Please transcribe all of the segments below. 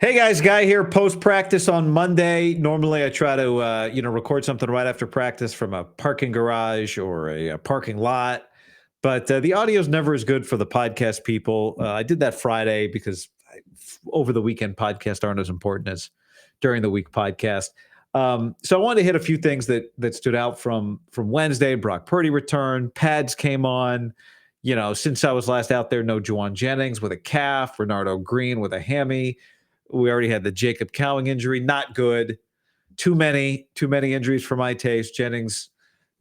Hey guys, Guy here. Post practice on Monday. Normally, I try to record something right after practice from a parking garage or a parking lot, but the audio is never as good for the podcast people. I did that Friday because over the weekend podcasts aren't as important as during the week podcast. So I wanted to hit a few things that stood out from Wednesday. Brock Purdy returned. Pads came on. Since I was last out there, no Juwan Jennings with a calf. Renardo Green with a hammy. We already had the Jacob Cowing injury. Not good. Too many injuries for my taste. Jennings,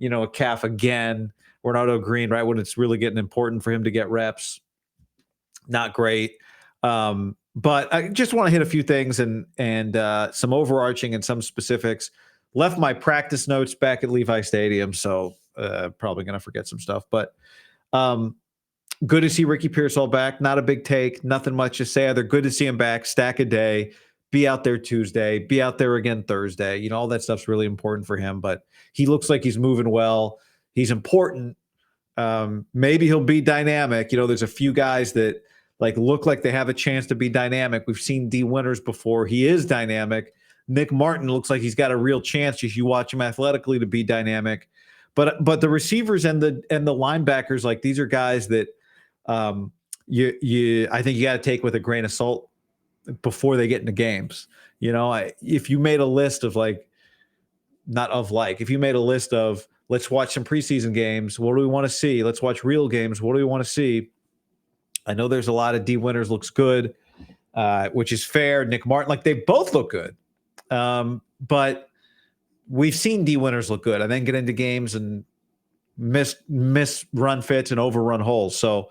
a calf again. Renardo Green, right when it's really getting important for him to get reps. Not great. But I just want to hit a few things and some overarching and some specifics. Left my practice notes back at Levi Stadium, so probably going to forget some stuff. But good to see Ricky Pearsall back. Not a big take. Nothing much to say. Other good to see him back. Stack a day. Be out there Tuesday. Be out there again Thursday. All that stuff's really important for him. But he looks like he's moving well. He's important. Maybe he'll be dynamic. There's a few guys that look like they have a chance to be dynamic. We've seen D Winters before. He is dynamic. Nick Martin looks like he's got a real chance if you watch him athletically to be dynamic. But the receivers and the linebackers, these are guys that I think you got to take with a grain of salt before they get into games. If you made a list of if you made a list of let's watch some preseason games, what do we want to see? Let's watch real games. What do we want to see? I know there's a lot of D Winters looks good, which is fair. Nick Martin, they both look good. But we've seen D Winters look good and then get into games and miss run fits and overrun holes. So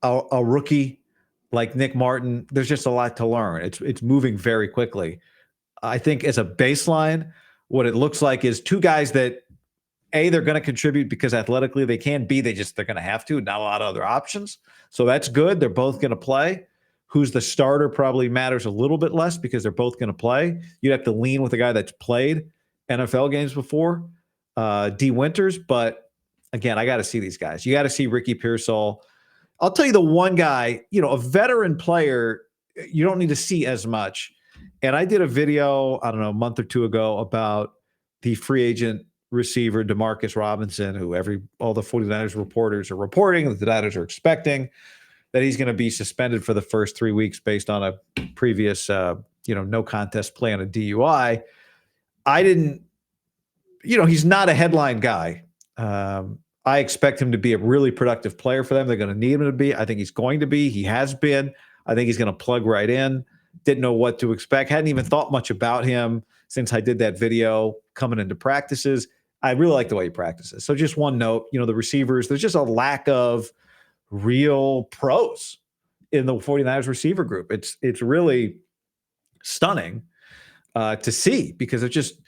a rookie like Nick Martin, there's just a lot to learn. It's moving very quickly. I think as a baseline, what it looks like is two guys that they're going to contribute because athletically they can. B, they're going to have to. Not a lot of other options. So that's good. They're both going to play. Who's the starter probably matters a little bit less because they're both going to play. You'd have to lean with a guy that's played NFL games before, D Winters. But again, I got to see these guys. You got to see Ricky Pearsall. I'll tell you the one guy, a veteran player, you don't need to see as much. And I did a video, I don't know, a month or two ago about the free agent receiver, Demarcus Robinson, who all the 49ers reporters are reporting that the Niners are expecting that he's going to be suspended for the first 3 weeks based on a previous, no contest play on a DUI. He's not a headline guy. I expect him to be a really productive player for them. They're going to need him to be. I think he's going to be. He has been. I think he's going to plug right in. Didn't know what to expect. Hadn't even thought much about him since I did that video coming into practices. I really like the way he practices. So just one note, the receivers, there's just a lack of real pros in the 49ers receiver group. It's really stunning to see because it's just,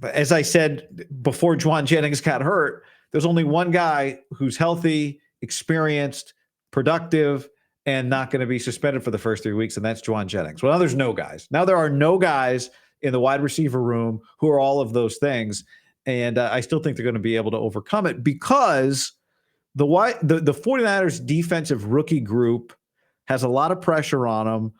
as I said before Juwan Jennings got hurt, there's only one guy who's healthy, experienced, productive, and not going to be suspended for the first 3 weeks, and that's Juwan Jennings. Well, now there's no guys. Now there are no guys in the wide receiver room who are all of those things, and I still think they're going to be able to overcome it because the 49ers defensive rookie group has a lot of pressure on them,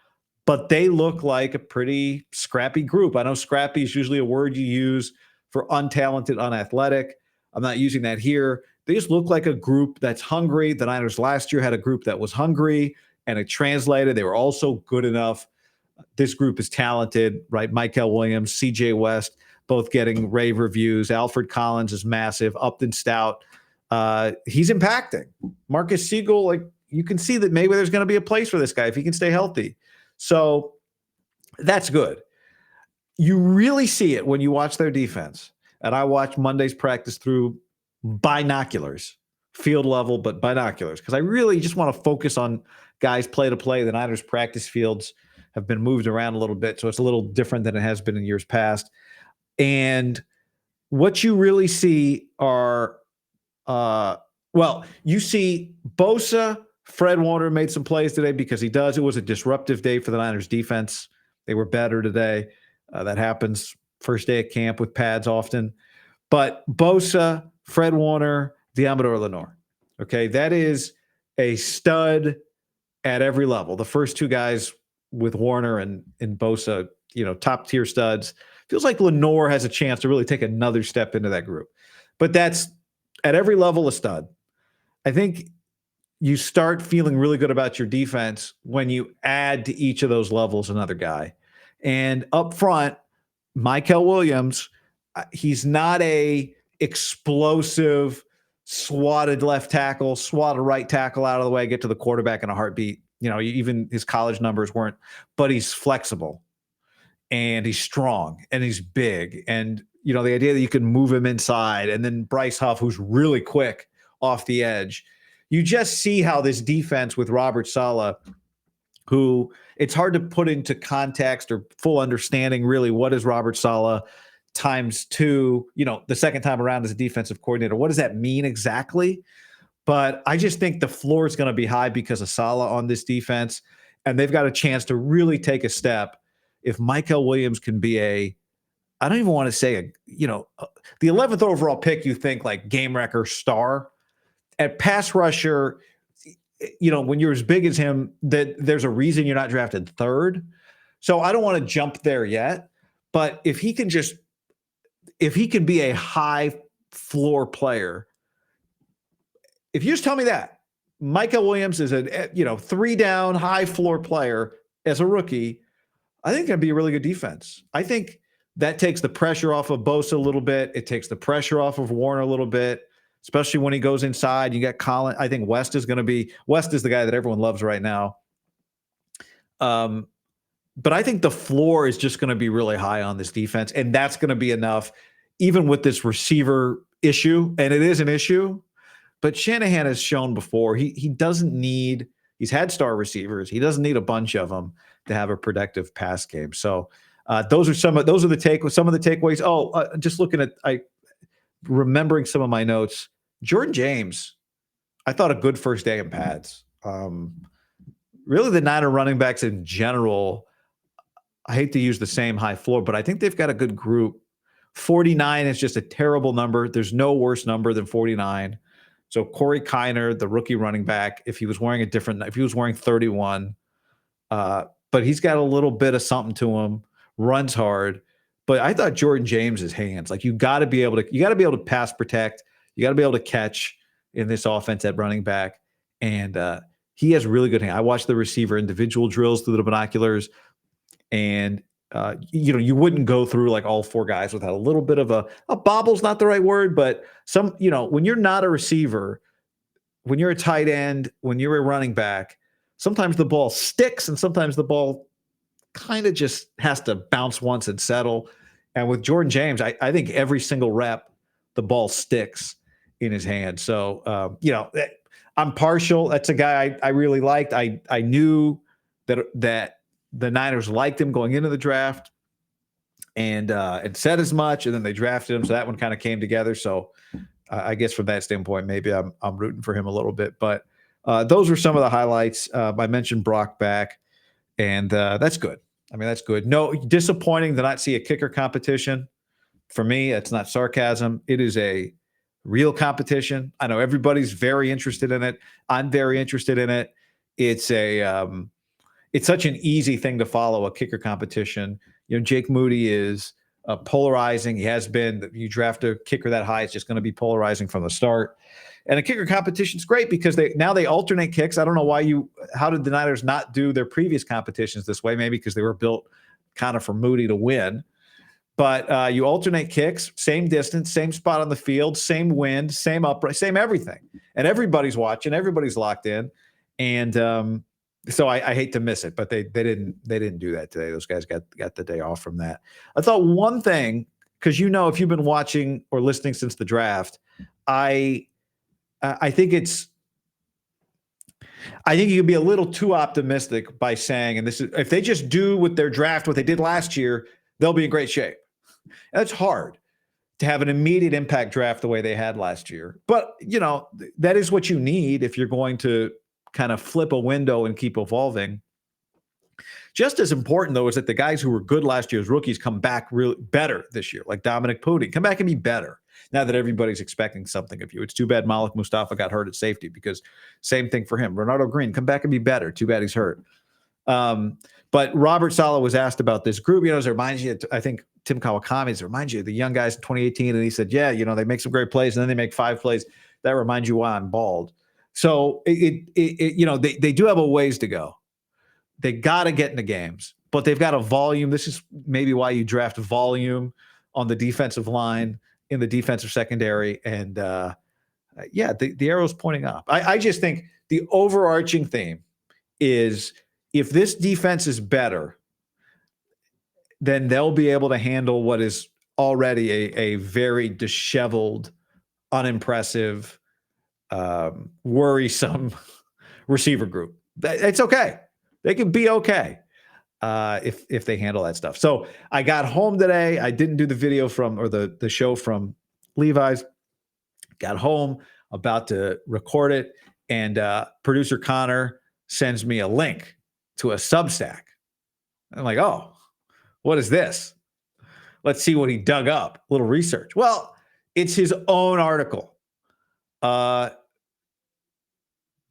but they look like a pretty scrappy group. I know scrappy is usually a word you use for untalented, unathletic. I'm not using that here. They just look like a group that's hungry. The Niners last year had a group that was hungry, and it translated. They were also good enough. This group is talented, right? Michael Williams, C.J. West, both getting rave reviews. Alfred Collins is massive. Upton Stout. He's impacting. Marcus Siegel, you can see that maybe there's going to be a place for this guy if he can stay healthy. So that's good. You really see it when you watch their defense. And I watched Monday's practice through binoculars, field level, but binoculars, because I really just want to focus on guys play to play. The Niners practice fields have been moved around a little bit, so it's a little different than it has been in years past. And what you really see are, you see Bosa, Fred Warner made some plays today because he does. It was a disruptive day for the Niners defense. They were better today. That happens first day at camp with pads often. But Bosa, Fred Warner, Deommodore Lenoir. Okay, that is a stud at every level. The first two guys with Warner and Bosa, top tier studs. Feels like Lenore has a chance to really take another step into that group. But that's at every level a stud. I think you start feeling really good about your defense when you add to each of those levels another guy. And up front, Mykel Williams, he's not a explosive, swatted left tackle, swatted right tackle out of the way, get to the quarterback in a heartbeat. Even his college numbers weren't, but he's flexible and he's strong and he's big. And, the idea that you can move him inside, and then Bryce Huff, who's really quick off the edge. You just see how this defense with Robert Saleh, who it's hard to put into context or full understanding really what is Robert Saleh times two, the second time around as a defensive coordinator. What does that mean exactly? But I just think the floor is going to be high because of Saleh on this defense, and they've got a chance to really take a step. If Mykel Williams can be I don't even want to say the 11th overall pick, you think like game wrecker star. At pass rusher, when you're as big as him, that there's a reason you're not drafted third. So I don't want to jump there yet. But if he can be a high floor player, if you just tell me that Mykel Williams is a 3 down high floor player as a rookie, I think it'd be a really good defense. I think that takes the pressure off of Bosa a little bit. It takes the pressure off of Warner a little bit, especially when he goes inside. You got Colin. I think West is the guy that everyone loves right now. But I think the floor is just going to be really high on this defense, and that's going to be enough, even with this receiver issue, and it is an issue. But Shanahan has shown before he doesn't need. He's had star receivers. He doesn't need a bunch of them to have a productive pass game. So those are some of the takeaways. Just looking at remembering some of my notes. Jordan James, I thought a good first day in pads. Really, the Niner running backs in general, I hate to use the same high floor, but I think they've got a good group. 49 is just a terrible number. There's no worse number than 49. So Corey Kiner, the rookie running back, if he was wearing 31, but he's got a little bit of something to him, runs hard. But I thought Jordan James's hands, like you got to be able to pass protect. You got to be able to catch in this offense at running back. And he has really good hands. I watched the receiver individual drills through the binoculars, and you wouldn't go through like all 4 guys without a little bit of a bobble's not the right word, but when you're not a receiver, when you're a tight end, when you're a running back, sometimes the ball sticks and sometimes the ball kind of just has to bounce once and settle. And with Jordan James, I think every single rep, the ball sticks in his hand. So, I'm partial. That's a guy I really liked. I knew that the Niners liked him going into the draft and said as much, and then they drafted him. So that one kind of came together. So I guess from that standpoint, maybe I'm rooting for him a little bit, but those were some of the highlights. I mentioned Brock back, and that's good. I mean, that's good. No, disappointing to not see a kicker competition. For me, it's not sarcasm. It is a real competition. I know everybody's very interested in it. I'm very interested in it. It's such an easy thing to follow, a kicker competition. Jake Moody is polarizing. He has been. You draft a kicker that high, it's just going to be polarizing from the start. And a kicker competition is great because they alternate kicks. I don't know how did the Niners not do their previous competitions this way? Maybe because they were built kind of for Moody to win. But you alternate kicks, same distance, same spot on the field, same wind, same upright, same everything. And everybody's watching, everybody's locked in. And so I hate to miss it, but they didn't do that today. Those guys got the day off from that. I thought one thing, because if you've been watching or listening since the draft, I think you can be a little too optimistic by saying, and this is if they just do with their draft what they did last year, they'll be in great shape. And it's hard to have an immediate impact draft the way they had last year. But, that is what you need if you're going to kind of flip a window and keep evolving. Just as important, though, is that the guys who were good last year as rookies come back really better this year, like Dominic Purdy, come back and be better now that everybody's expecting something of you. It's too bad Malik Mustafa got hurt at safety because same thing for him. Renardo Green, come back and be better. Too bad he's hurt. But Robert Saleh was asked about this group. It reminds you, I think Tim Kawakami, it reminds you of the young guys in 2018. And he said, yeah, they make some great plays and then they make 5 plays. That reminds you why I'm bald. So they do have a ways to go. They got to get into games, but they've got a volume. This is maybe why you draft volume on the defensive line, in the defensive secondary. And the arrow's pointing up. I just think the overarching theme is, if this defense is better, then they'll be able to handle what is already a very disheveled, unimpressive, worrisome receiver group. It's okay. They can be okay if they handle that stuff. So I got home today. I didn't do the video the show from Levi's. Got home, about to record it, and producer Connor sends me a link to a Substack. I'm like, oh, what is this? Let's see what he dug up. A little research. Well, it's his own article.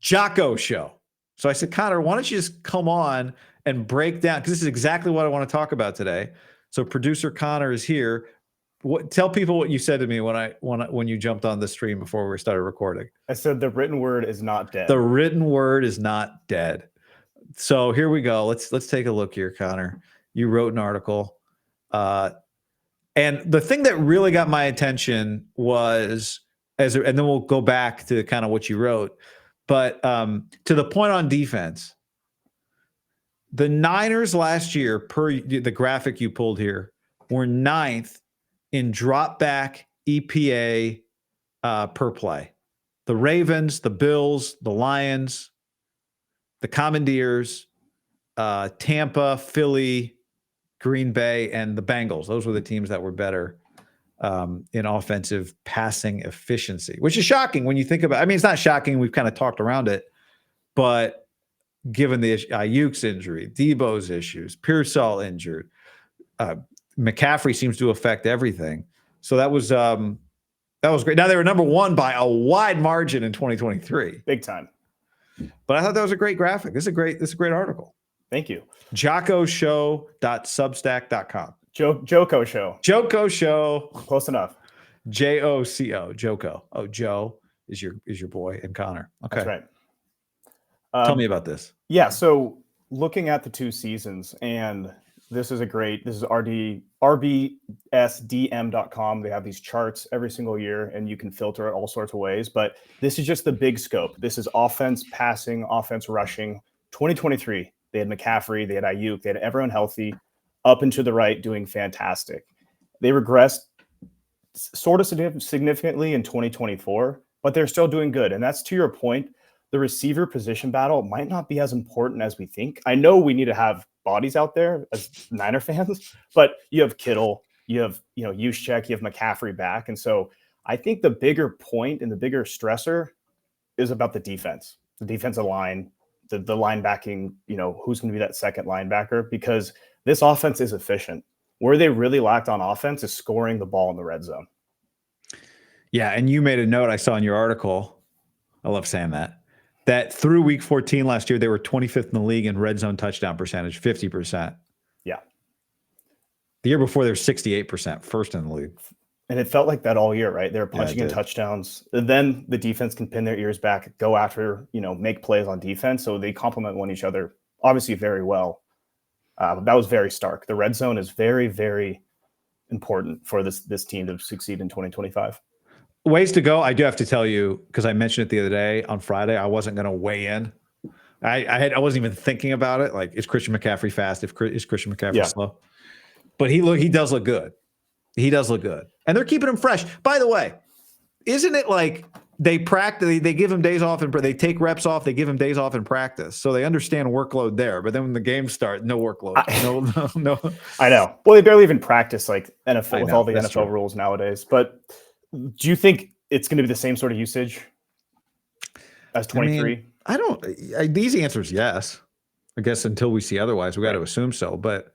Jocko Show. So I said, Connor, why don't you just come on and break down, because this is exactly what I want to talk about today. So producer Connor is here. Tell people what you said to me when you jumped on the stream before we started recording. I said the written word is not dead. The written word is not dead. So here we go. Let's take a look here, Connor. You wrote an article. And the thing that really got my attention was, and then we'll go back to kind of what you wrote, but to the point on defense, the Niners last year, per the graphic you pulled here, were 9th in drop back EPA per play. The Ravens, the Bills, the Lions, the Commandeers, Tampa, Philly, Green Bay, and the Bengals. Those were the teams that were better in offensive passing efficiency, which is shocking when you think about it. I mean, it's not shocking. We've kind of talked around it, but given the Ayuk's injury, Debo's issues, Pearsall injured, McCaffrey seems to affect everything. So that was great. Now they were number 1 by a wide margin in 2023. Big time. But I thought that was a great graphic. This is a great article. Thank you. JockoShow.substack.com. Joko Show. Joko Show. Close enough. JOCO. Joko. Oh, Joe is your boy, and Connor. Okay. That's right. Tell me about this. Yeah. So looking at the 2 seasons, and this is RBSDM.com. They have these charts every single year, and you can filter it all sorts of ways. But this is just the big scope. This is offense, passing, offense, rushing. 2023, they had McCaffrey, they had Ayuk, they had everyone healthy, up and to the right, doing fantastic. They regressed sort of significantly in 2024, but they're still doing good. And that's to your point. The receiver position battle might not be as important as we think. I know we need to have bodies out there as Niner fans, but you have Kittle, you have Juszczyk, you have McCaffrey back. And so I think the bigger point and the bigger stressor is about the defense, the defensive line, the linebacking, who's going to be that second linebacker, because this offense is efficient. Where they really lacked on offense is scoring the ball in the red zone. Yeah, and you made a note I saw in your article. I love saying that through week 14 last year, they were 25th in the league in red zone touchdown percentage, 50%. Yeah. The year before, they were 68%, first in the league. And it felt like that all year, right? They were punching in touchdowns. And then the defense can pin their ears back, go after, make plays on defense. So they complement one each other, obviously, very well. But that was very stark. The red zone is very, very important for this team to succeed in 2025. Ways to go. I do have to tell you, because I mentioned it the other day on Friday, I wasn't going to weigh in. I wasn't even thinking about it. Like, is Christian McCaffrey fast? Is Christian McCaffrey slow? But he does look good. He does look good. And they're keeping him fresh. By the way, isn't it like they practice, they give him days off and they take reps off, they give him days off in practice. So they understand workload there. But then when the games start, no workload. No. I know. Well, they barely even practice like NFL with all the NFL rules nowadays. But do you think it's going to be the same sort of usage as 23? I don't. The easy answer is yes. I guess until we see otherwise, we got to assume so. But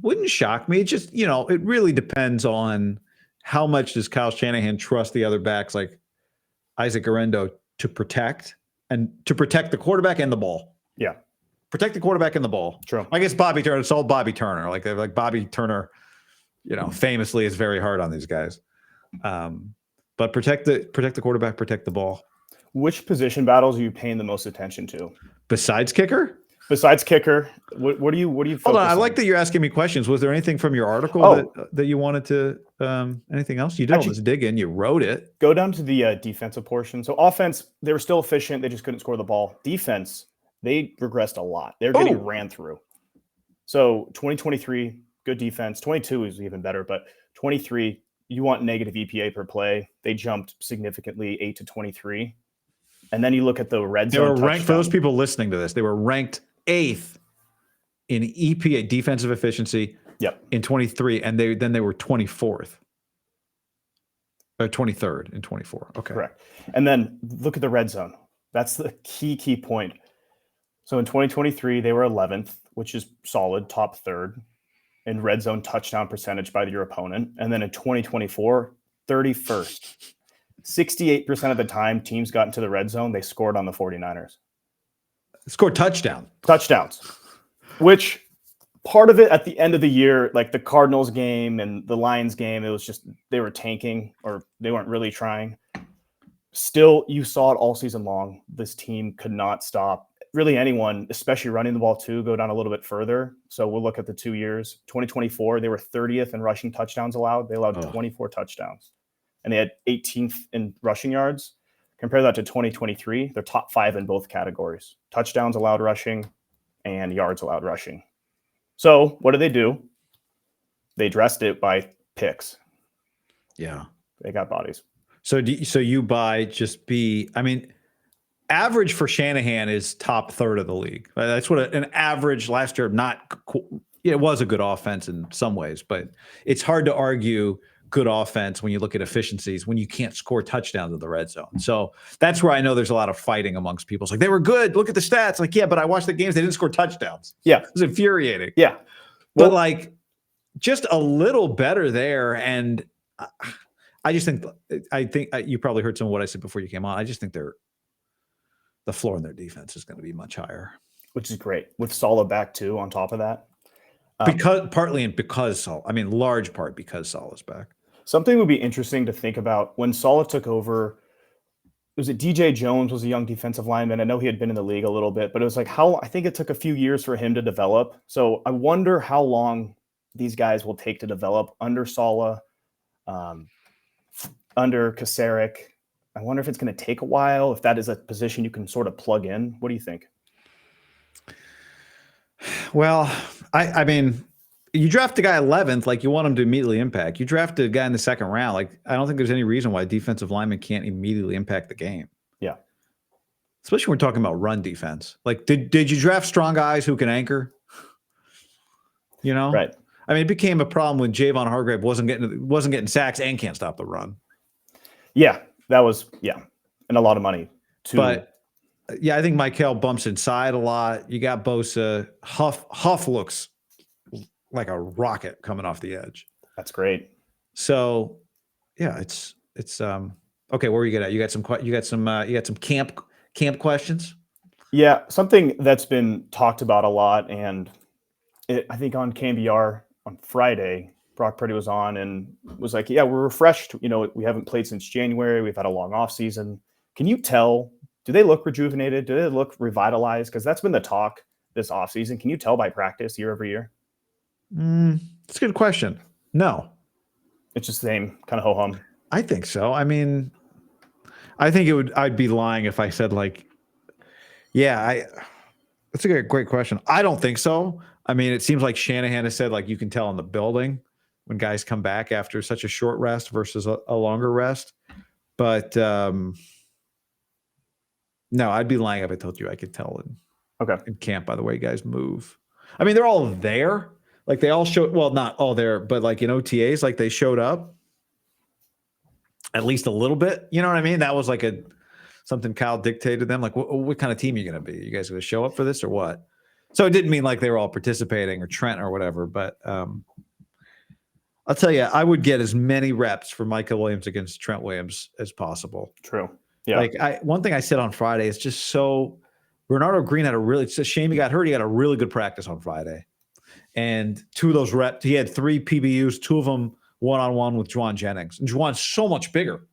wouldn't shock me. It just, it really depends on how much does Kyle Shanahan trust the other backs like Isaac Orendo to protect the quarterback and the ball. Yeah. Protect the quarterback and the ball. True. I guess Bobby Turner. It's all Bobby Turner. Like Bobby Turner, famously is very hard on these guys. But protect the quarterback, protect the ball. Which position battles are you paying the most attention to? Besides kicker? Besides kicker, what do you focus Hold on, I on? like that you're asking me questions. Was there anything from your article that you wanted to anything else? You did all this digging, you wrote it. Go down to the defensive portion. So offense, they were still efficient, they just couldn't score the ball. Defense, they regressed a lot. They're getting ran through. So 2023, good defense. 22 is even better, but 23, you want negative EPA per play. They jumped significantly 8 to 23. And then you look at the red zone. They were ranked, for those people listening to this, they were ranked 8th in EPA defensive efficiency in 23, and they were 24th. Or 23rd in 24. Okay. Correct. And then look at the red zone. That's the key point. So in 2023, they were 11th, which is solid, top third in red zone touchdown percentage by your opponent. And then in 2024, 31st. 68% of the time teams got into the red zone, they scored on the 49ers. Scored touchdowns. Which part of it at the end of the year, like the Cardinals game and the Lions game, it was just they were tanking or they weren't really trying. Still, you saw it all season long. This team could not stop really anyone, especially running the ball too, go down a little bit further. So we'll look at the 2 years. 2024, they were 30th in rushing touchdowns allowed. They allowed 24 touchdowns. And they had 18th in rushing yards. Compare that to 2023. They're top 5 in both categories. Touchdowns allowed rushing and yards allowed rushing. So what do? They addressed it by picks. Yeah. They got bodies. So you buy just average for Shanahan is top third of the league. That's what an average last year, it was a good offense in some ways, but it's hard to argue good offense when you look at efficiencies, when you can't score touchdowns in the red zone. So that's where I know there's a lot of fighting amongst people. It's like, they were good. Look at the stats. Like, yeah, but I watched the games. They didn't score touchdowns. Yeah. It was infuriating. Yeah. Well, but just a little better there. And I think you probably heard some of what I said before you came on. I just think the floor in their defense is going to be much higher. Which is great. With Saleh back too on top of that. Large part because Saleh's back. Something would be interesting to think about when Saleh took over. Was it DJ Jones was a young defensive lineman? I know he had been in the league a little bit, but it was like I think it took a few years for him to develop. So I wonder how long these guys will take to develop under Saleh, under Kasarik. I wonder if it's going to take a while, if that is a position you can sort of plug in. What do you think? Well, I mean, you draft a guy 11th, like you want him to immediately impact. You draft a guy in the second round, like I don't think there's any reason why defensive linemen can't immediately impact the game. Yeah. Especially when we're talking about run defense. Like, did you draft strong guys who can anchor? Right. I mean, it became a problem when Javon Hargrave wasn't getting sacks and can't stop the run. Yeah, that was and a lot of money too. But yeah, I think Michael bumps inside a lot. You got Bosa. Huff looks like a rocket coming off the edge. That's great. So, yeah, it's okay. Where are you at? You got some camp questions? Yeah, something that's been talked about a lot, and I think on KMBR on Friday, Brock Purdy was on and was like, "Yeah, we're refreshed. We haven't played since January. We've had a long off season. Can you tell? Do they look rejuvenated? Do they look revitalized? Because that's been the talk this off season. Can you tell by practice year over year?" That's a good question. No. It's just the same kind of ho-hum. I think so. I mean, I think I'd be lying if I said that's a great question. I don't think so. I mean, it seems like Shanahan has said, you can tell in the building when guys come back after such a short rest versus a longer rest. But no, I'd be lying if I told you I could tell in camp by the way guys move. I mean, they're all there. They all showed, well, not all there, but in OTAs, they showed up at least a little bit. You know what I mean? That was something Kyle dictated to them. What kind of team are you going to be? You guys going to show up for this or what? So it didn't mean they were all participating or Trent or whatever, but I'll tell you, I would get as many reps for Michael Williams against Trent Williams as possible. True. Yeah. One thing I said on Friday is just so Renardo Green it's a shame he got hurt. He had a really good practice on Friday. And 2 of those reps, he had 3 PBUs, 2 of them one-on-one with Juwan Jennings. And Juwan's so much bigger.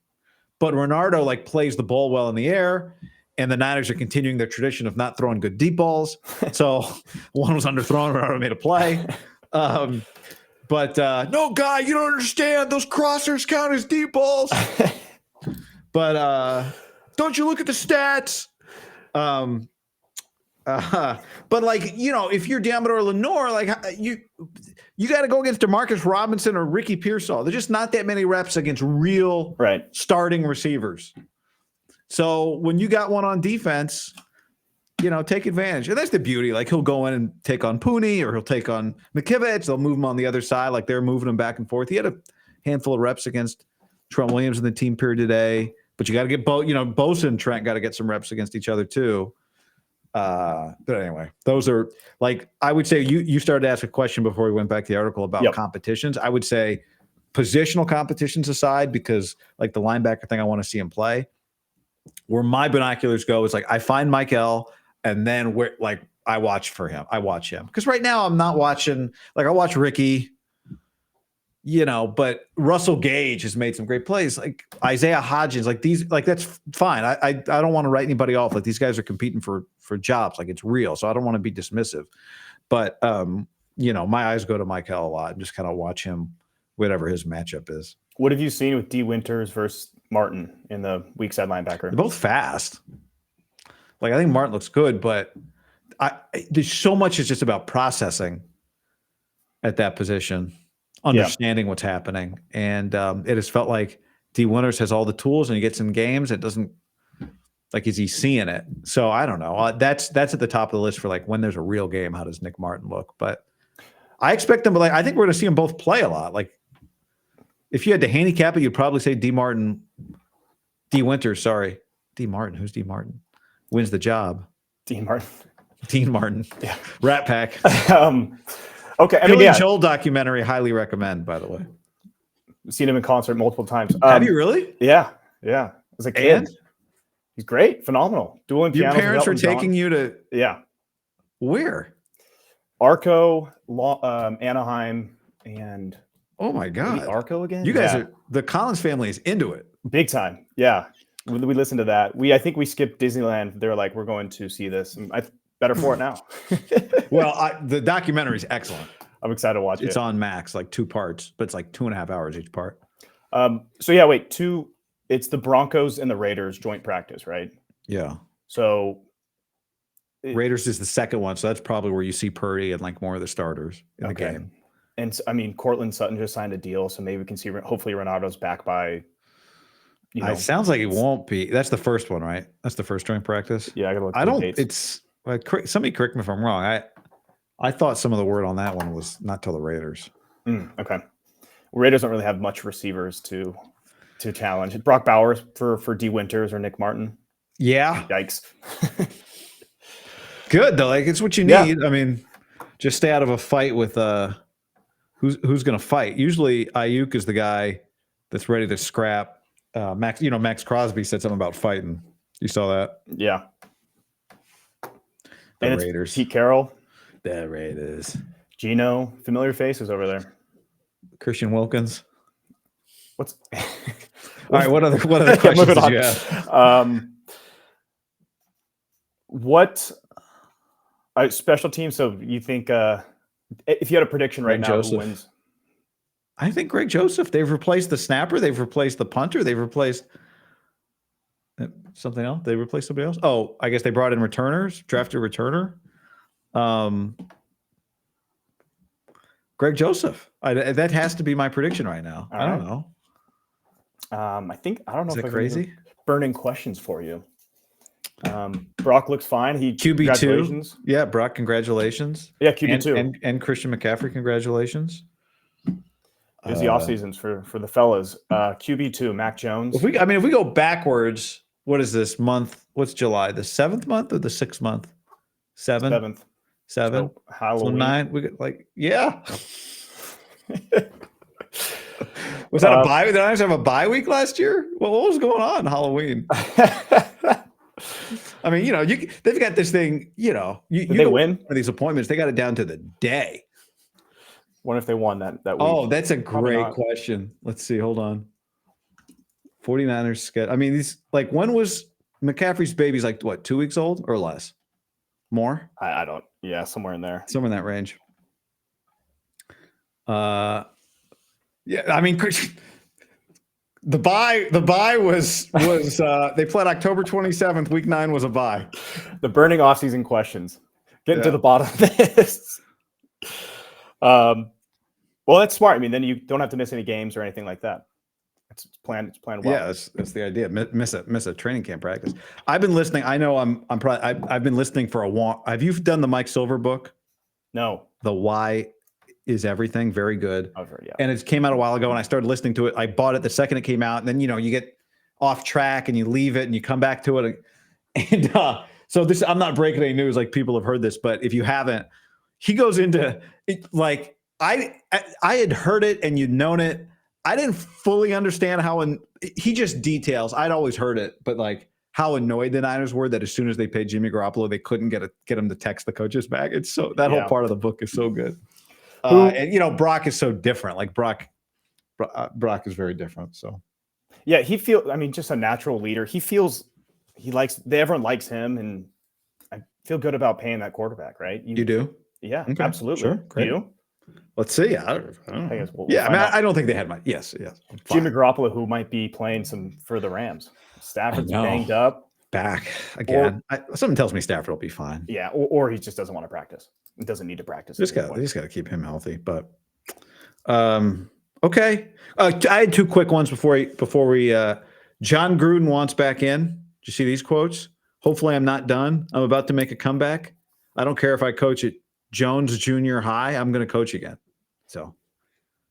But Renardo plays the ball well in the air, and the Niners are continuing their tradition of not throwing good deep balls. So one was underthrown, Renardo made a play. But no, guy, you don't understand. Those crossers count as deep balls. But don't you look at the stats? But if you're Diamador Lenore, you got to go against DeMarcus Robinson or Ricky Pearsall. There's just not that many reps against real starting receivers. So when you got one on defense, take advantage. And that's the beauty. He'll go in and take on Pooney, or he'll take on McKivitz. They'll move him on the other side. They're moving him back and forth. He had a handful of reps against Trent Williams in the team period today. But you got to get Bosa and Trent got to get some reps against each other too. But anyway, those are I would say you started to ask a question before we went back to the article about competitions. I would say positional competitions aside, because the linebacker thing, I want to see him play. Where my binoculars go is I find Michael, and then I watch for him. I watch him because right now I'm not watching. I watch Ricky. But Russell Gage has made some great plays. Isaiah Hodgins, that's fine. I don't want to write anybody off. These guys are competing for jobs. It's real. So I don't want to be dismissive. But my eyes go to Michael a lot and just kind of watch him, whatever his matchup is. What have you seen with D. Winters versus Martin in the weak side linebacker? They're both fast. I think Martin looks good, but there's so much is just about processing at that position. Understanding what's happening. And it has felt like D. Winters has all the tools and he gets in games. It doesn't is he seeing it? So I don't know. That's at the top of the list for when there's a real game, how does Nick Martin look? But I expect them, I think we're going to see them both play a lot. If you had to handicap it, you'd probably say D. Martin. Who's D. Martin? Wins the job. Dean Martin. Yeah. Rat Pack. Okay, Billy Joel documentary, highly recommend, by the way. Seen him in concert multiple times. Have you really? Yeah. As a kid. He's great, phenomenal. Dueling Your pianos. Parents were taking you to... Yeah. Where? Arco, Anaheim, and... Oh, my God. Arco again? You guys are... The Collins family is into it. Big time, yeah. We listened to that. I think we skipped Disneyland. They were we're going to see this. Better for it now. Well, the documentary is excellent. I'm excited to watch it. It's on Max, 2 parts, but it's 2.5 hours each part. It's the Broncos and the Raiders joint practice, right? Yeah. So Raiders is the second one, so that's probably where you see Purdy and more of the starters in the game. And Cortland Sutton just signed a deal, so maybe we can see. Hopefully, Renato's back by. It sounds like it won't be. That's the first one, right? That's the first joint practice. Yeah, I gotta look. I don't. It's. Somebody correct me if I'm wrong. I thought some of the word on that one was not till the Raiders. Okay. Raiders don't really have much receivers to challenge. Brock Bowers for D. Winters or Nick Martin. Yeah. Yikes. Good though. It's what you need. Yeah. Just stay out of a fight with who's going to fight. Usually Ayuk is the guy that's ready to scrap. Max Crosby said something about fighting. You saw that? Yeah. The Raiders. Pete Carroll. The Raiders. Gino. Familiar faces over there. Christian Wilkins. All right. What other questions did you have? What special teams? So you think if you had a prediction right now, who wins? I think Greg Joseph. They've replaced the snapper. They've replaced the punter. They've replaced something else. They replaced somebody else. Oh, I guess they brought in returners, drafted returner. Greg Joseph. That has to be my prediction right now. I don't know. I don't know. Is that crazy? Burning questions for you. Brock looks fine. QB2. Yeah, Brock, congratulations. Yeah, QB2. And Christian McCaffrey, congratulations. Busy off seasons for the fellas. QB2, Mac Jones. If we go backwards, what is this month? What's July? The 7th month or the 6th month? 7th. 7. So Halloween. So 9. We get yeah. Was that a bye? Did I have a bye week last year? Well, what was going on Halloween? I mean, they've got this thing. You Did they go win? one of these appointments? They got it down to the day. Wonder if they won that week. Oh, that's a great question. Let's see. Hold on. 49ers schedule. I mean, these when was McCaffrey's baby's like what, 2 weeks old or less? More? I don't. Yeah, somewhere in there. Somewhere in that range. Yeah, I mean, the bye was they played October 27th. Week 9 was a bye. The burning offseason questions. Getting to the bottom of this. Well, that's smart. I mean, then you don't have to miss any games or anything like that. It's planned well. Yeah, that's the idea. Miss a training camp practice. I've been listening. I know I've been listening for a while. Have you done the Mike Silver book? No. The Why is Everything. Very good. I've heard, yeah. And it came out a while ago, and I started listening to it. I bought it the second it came out, and then you get off track and you leave it and you come back to it. And so this, I'm not breaking any news, like people have heard this, but if you haven't, he goes into it like I had heard it and you'd known it. I didn't fully understand he just details. I'd always heard it, but how annoyed the Niners were that as soon as they paid Jimmy Garoppolo, they couldn't get him to text the coaches back. It's so that whole part of the book is so good. And Brock is so different. Like Brock is very different. So yeah, just a natural leader. Everyone likes him, and I feel good about paying that quarterback, right? You do? Yeah, okay. Absolutely. Sure. Great. You? Let's see. I guess I don't think they had much. Yes. Jimmy Garoppolo, who might be playing some for the Rams. Stafford's banged up. Back again. Something tells me Stafford will be fine. Yeah, or he just doesn't want to practice. He doesn't need to practice. They just got to keep him healthy. But okay. I had 2 quick ones before we. John Gruden wants back in. Did you see these quotes? Hopefully, I'm not done. I'm about to make a comeback. I don't care if I coach at Jones Junior High. I'm going to coach again. So,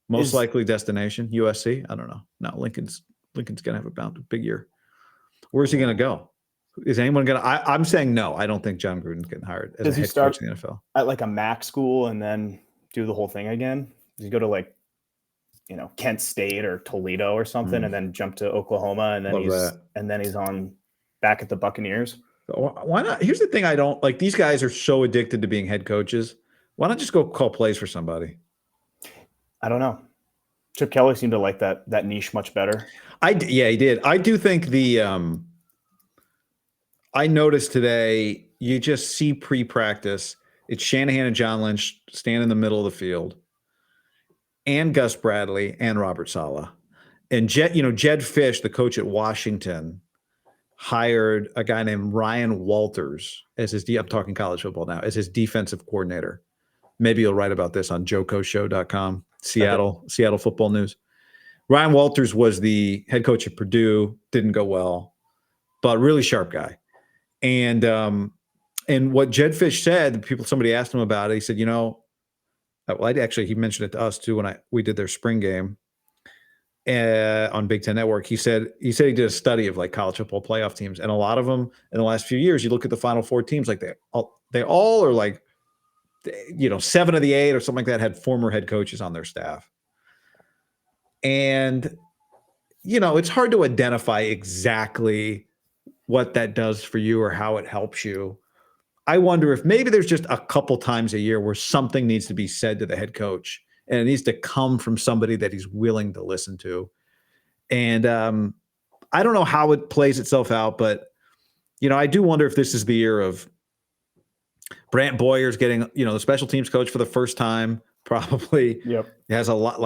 most likely destination USC. I don't know. No, Lincoln's going to have a big year. Where's he going to go? Is anyone going to? I'm saying no. I don't think John Gruden's getting hired as a head coach in the NFL. At a MAC school and then do the whole thing again? Does he go to Kent State or Toledo or something, and then jump to Oklahoma, and then he's on back at the Buccaneers? Why not? Here's the thing: I don't like. These guys are so addicted to being head coaches. Why not just go call plays for somebody? I don't know. Chip Kelly seemed to like that niche much better. Yeah, he did. I do think I noticed today, you just see pre-practice. It's Shanahan and John Lynch stand in the middle of the field, and Gus Bradley and Robert Saleh. And Jed Fish, the coach at Washington, hired a guy named Ryan Walters as I'm talking college football now, as his defensive coordinator. Maybe you'll write about this on jocoshow.com, Seattle football news. Ryan Walters was the head coach at Purdue, didn't go well, but really sharp guy. And what Jed Fish said, somebody asked him about it. He said, he mentioned it to us too when we did their spring game on Big Ten Network. He said he did a study of college football playoff teams, and a lot of them in the last few years, you look at the Final Four teams, they all are 7 of the 8 or something like that had former head coaches on their staff. And it's hard to identify exactly what that does for you or how it helps you. I wonder if maybe there's just a couple times a year where something needs to be said to the head coach, and it needs to come from somebody that he's willing to listen to. And I don't know how it plays itself out, but I do wonder if this is the year of Brant Boyer's getting, the special teams coach for the first time, probably. Yep. Has a lot,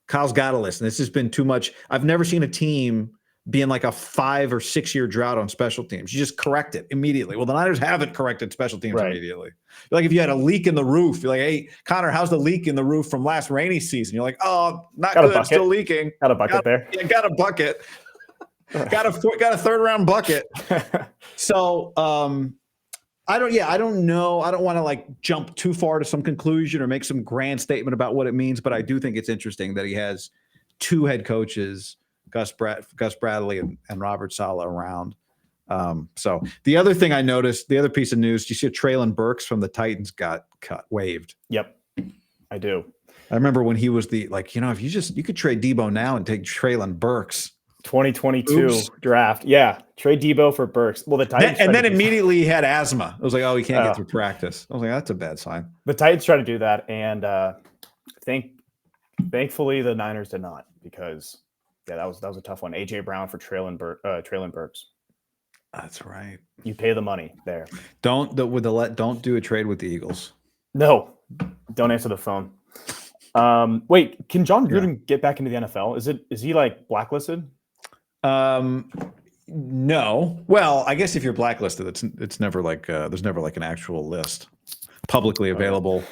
Kyle's got to listen. This has been too much. I've never seen a team be in a 5 or 6 year drought on special teams. You just correct it immediately. Well, the Niners haven't corrected special teams immediately. If you had a leak in the roof, you're like, hey, Connor, how's the leak in the roof from last rainy season? You're like, oh, not got good, still leaking. Got a bucket there. Yeah, got a bucket. got a third round bucket. So I don't know. I don't want to jump too far to some conclusion or make some grand statement about what it means, but I do think it's interesting that he has 2 head coaches, Gus Bradley and Robert Saleh, around. So the other thing I noticed, the other piece of news, do you see Treylon Burks from the Titans got waived? Yep, I do. I remember when he was if you could trade Debo now and take Treylon Burks. 2022 Oops. draft. Yeah. Trade Debo for Burks. Well, the Titans. And tried then to do- immediately he had asthma. I was like, oh, he can't get through practice. I was like, that's a bad sign. The Titans tried to do that. And thankfully the Niners did not, because that was a tough one. AJ Brown for Traylon Burks. That's right. You pay the money there. Don't do a trade with the Eagles. No, don't answer the phone. Wait, can John Gruden get back into the NFL? Is he like blacklisted? No. Well, I guess if you're blacklisted, it's never like there's never like an actual list publicly available.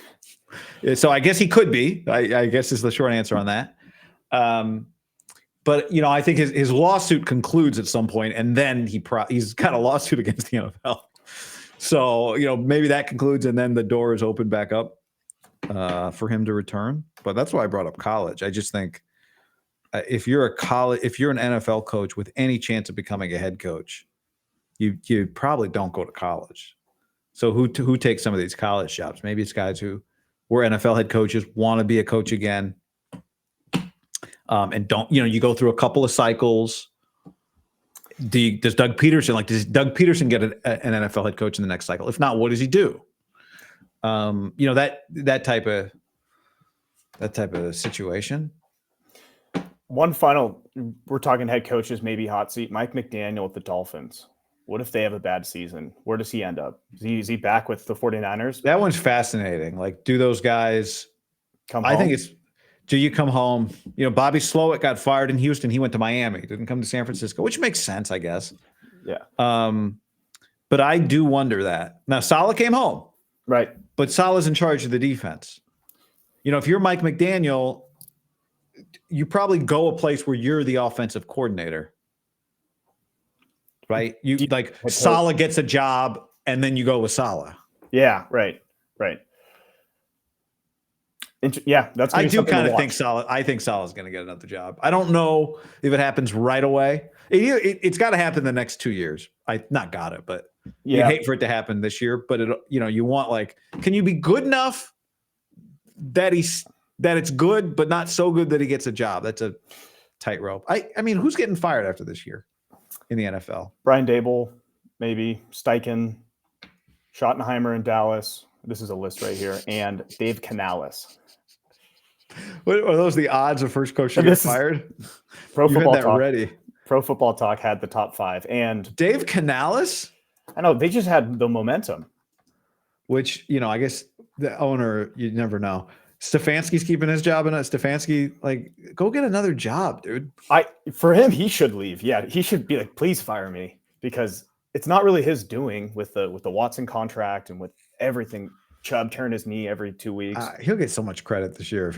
So I guess he could be. I guess is the short answer on that. But I think his lawsuit concludes at some point, and then he's got a lawsuit against the NFL. So maybe that concludes, and then the door is opened back up for him to return. But that's why I brought up college. I just think if you're an NFL coach with any chance of becoming a head coach, you probably don't go to college. So who takes some of these college jobs? Maybe it's guys who were NFL head coaches, want to be a coach again. And don't, you go through a couple of cycles. Does Doug Peterson get an NFL head coach in the next cycle? If not, what does he do? That type of situation. One final, we're talking head coaches, maybe hot seat. Mike McDaniel with the Dolphins. What if they have a bad season? Where does he end up? Is he back with the 49ers? That one's fascinating. Like, do those guys come home? I think it's, do you come home? Bobby Slowick got fired in Houston. He went to Miami. Didn't come to San Francisco, which makes sense, I guess. Yeah. But I do wonder that. Now, Saleh came home. Right. But Saleh's in charge of the defense. If you're Mike McDaniel, you probably go a place where you're the offensive coordinator. Right? Saleh gets a job, and then you go with Saleh. Yeah, right. Yeah, that's. I do kind of think Saleh. I think Saleh's going to get another job. I don't know if it happens right away. It's got to happen the next 2 years. Not got it, but you hate for it to happen this year. But you want can you be good enough that it's good, but not so good that he gets a job? That's a tightrope. I mean, who's getting fired after this year in the NFL? Brian Dable, maybe Steichen, Schottenheimer in Dallas. This is a list right here, and Dave Canales. What are those? The odds of first coach to get fired? Pro you Football had that Talk. ready. Pro Football Talk had the top 5, and Dave Canales. I know they just had the momentum. Which I guess the owner, you never know. Stefanski's keeping his job, and Stefanski, go get another job, dude. For him, he should leave. Yeah, he should be like, please fire me, because it's not really his doing with the Watson contract and with everything. Chubb turned his knee every 2 weeks. He'll get so much credit this year if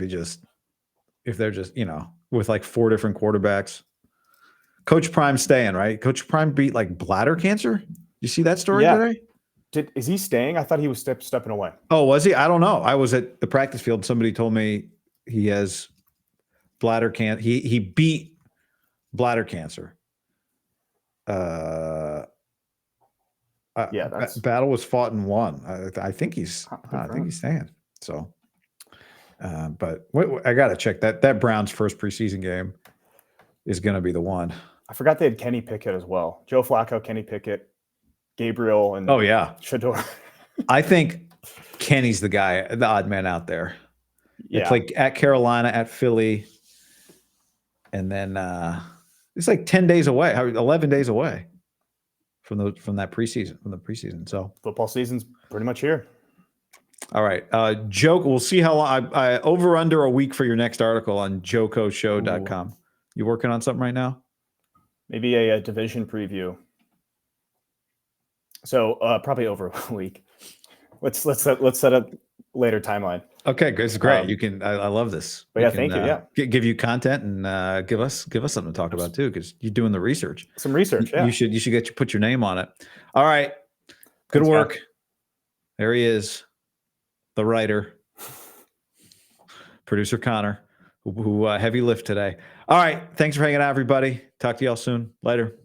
they're just with 4 different quarterbacks. Coach Prime staying, right? Coach Prime beat bladder cancer. You see that story today? Is he staying? I thought he was stepping away. Oh, was he? I don't know. I was at the practice field. Somebody told me he has bladder cancer. He beat bladder cancer. Battle was fought and won. I think he's staying. So, but I got to check that Browns first preseason game is going to be the one. I forgot they had Kenny Pickett as well. Joe Flacco, Kenny Pickett, Gabriel, and Shador. I think Kenny's the guy, the odd man out there. Yeah. It's at Carolina, at Philly, and then it's 10 days away, 11 days away from the preseason. So football season's pretty much here. All right. Joke. We'll see how long. I over under a week for your next article on jokoshow.com. You working on something right now? Maybe a division preview. So probably over a week. Let's set a later timeline. Okay, good. It's great. You can. I love this. But thank you. Yeah, give you content and give us something to talk about too, because you're doing the research. Some research. Yeah. You should put your name on it. All right. Good work. Man. There he is, the writer, producer Connor, who heavy lift today. All right. Thanks for hanging out, everybody. Talk to y'all soon. Later.